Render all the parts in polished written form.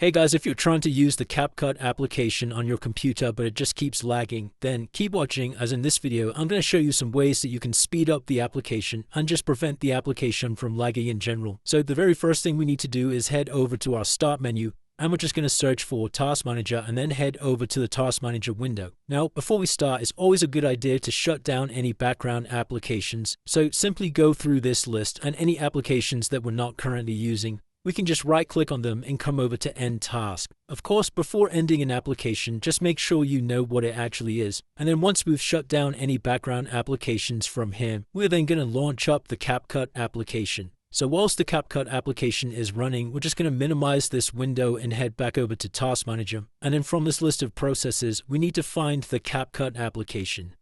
Hey guys, if you're trying to use the CapCut application on your computer but it just keeps lagging, then keep watching, as in this video I'm going to show you some ways that you can speed up the application and just prevent the application from lagging in general. So the very first thing we need to do is head over to our Start menu, and we're just going to search for Task Manager and then head over to the Task Manager window. Now, before we start, it's always a good idea to shut down any background applications. So simply go through this list, and any applications that we're not currently using, we can just right-click on them and come over to End Task. Of course, before ending an application, just make sure you know what it actually is. And then once we've shut down any background applications from here, we're then going to launch up the CapCut application. So whilst the CapCut application is running, we're just going to minimize this window and head back over to Task Manager. And then from this list of processes, we need to find the CapCut application.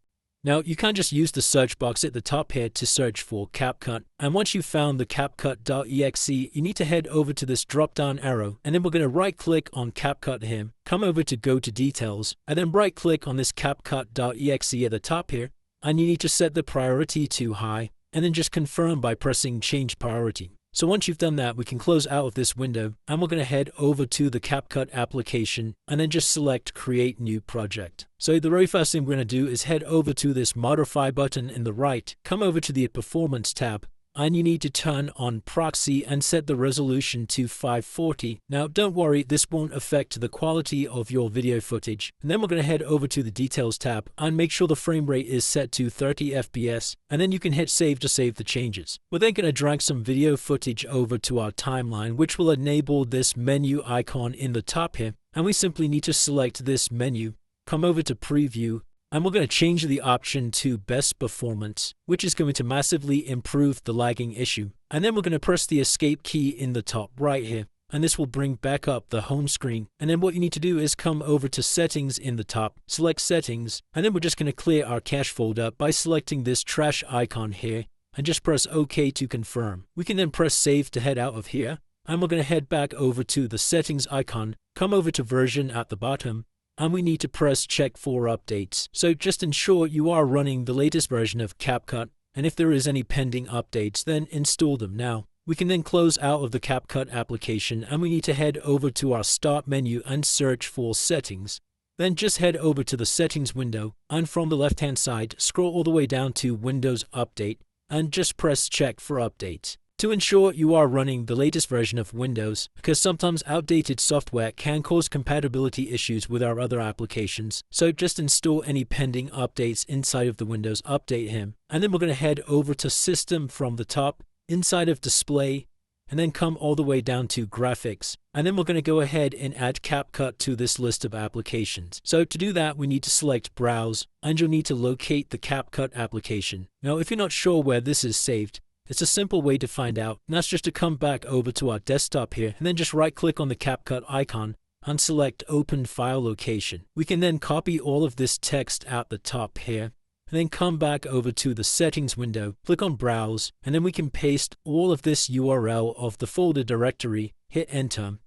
Now, you can't just use the search box at the top here to search for CapCut. And once you've found the CapCut.exe, you need to head over to this drop-down arrow, and then we're going to right-click on CapCut here, come over to Go to Details, and then right-click on this CapCut.exe at the top here, and you need to set the priority to High, and then just confirm by pressing Change Priority. So once you've done that, we can close out of this window, and we're going to head over to the CapCut application and then just select Create New Project. So the very first thing we're going to do is head over to this Modify button in the right, come over to the Performance tab, and you need to turn on Proxy and set the resolution to 540. Now don't worry, this won't affect the quality of your video footage. And then we're going to head over to the Details tab and make sure the frame rate is set to 30 FPS, and then you can hit Save to save the changes. We're then going to drag some video footage over to our timeline, which will enable this menu icon in the top here, and we simply need to select this menu, come over to Preview, and we're going to change the option to Best Performance, which is going to massively improve the lagging issue. And then we're going to press the Escape key in the top right here, and this will bring back up the home screen. And then what you need to do is come over to Settings in the top, select Settings, and then we're just going to clear our cache folder by selecting this trash icon here, and just press OK to confirm. We can then press Save to head out of here, and we're going to head back over to the Settings icon, come over to Version at the bottom, and we need to press Check for Updates. So just ensure you are running the latest version of CapCut, and if there is any pending updates, then install them now. We can then close out of the CapCut application, and we need to head over to our Start menu and search for Settings. Then just head over to the Settings window, and from the left-hand side, scroll all the way down to Windows Update, and just press Check for Updates to ensure you are running the latest version of Windows, because sometimes outdated software can cause compatibility issues with our other applications. So just install any pending updates inside of the Windows Update here. And then we're going to head over to System from the top, inside of Display, and then come all the way down to Graphics. And then we're going to go ahead and add CapCut to this list of applications. So to do that, we need to select Browse, and you'll need to locate the CapCut application. Now, if you're not sure where this is saved, it's a simple way to find out, and that's just to come back over to our desktop here and then just right-click on the CapCut icon and select Open File Location. We can then copy all of this text at the top here, and then come back over to the Settings window, click on Browse, and then we can paste all of this URL of the folder directory, hit Enter.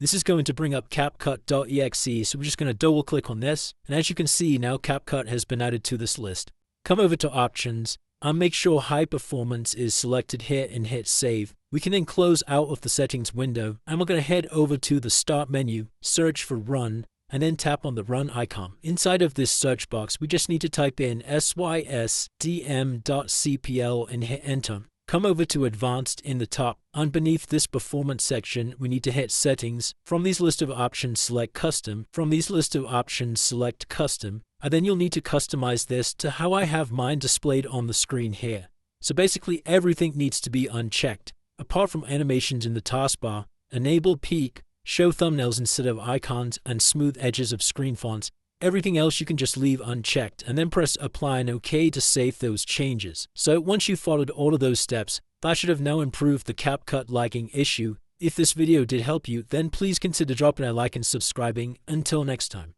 This is going to bring up CapCut.exe, so we're just going to double-click on this, and as you can see, now CapCut has been added to this list. Come over to Options, and make sure High Performance is selected here and hit Save. We can then close out of the Settings window, and we're going to head over to the Start menu, search for Run, and then tap on the Run icon. Inside of this search box, we just need to type in sysdm.cpl and hit Enter. Come over to Advanced in the top. Underneath this Performance section, we need to hit Settings. From these list of options, select Custom. From these list of options, select Custom. And then you'll need to customize this to how I have mine displayed on the screen here. So basically everything needs to be unchecked. Apart from animations in the taskbar, enable peak, show thumbnails instead of icons, and smooth edges of screen fonts. Everything else you can just leave unchecked, and then press Apply and OK to save those changes. So once you've followed all of those steps, that should have now improved the CapCut lagging issue. If this video did help you, then please consider dropping a like and subscribing. Until next time.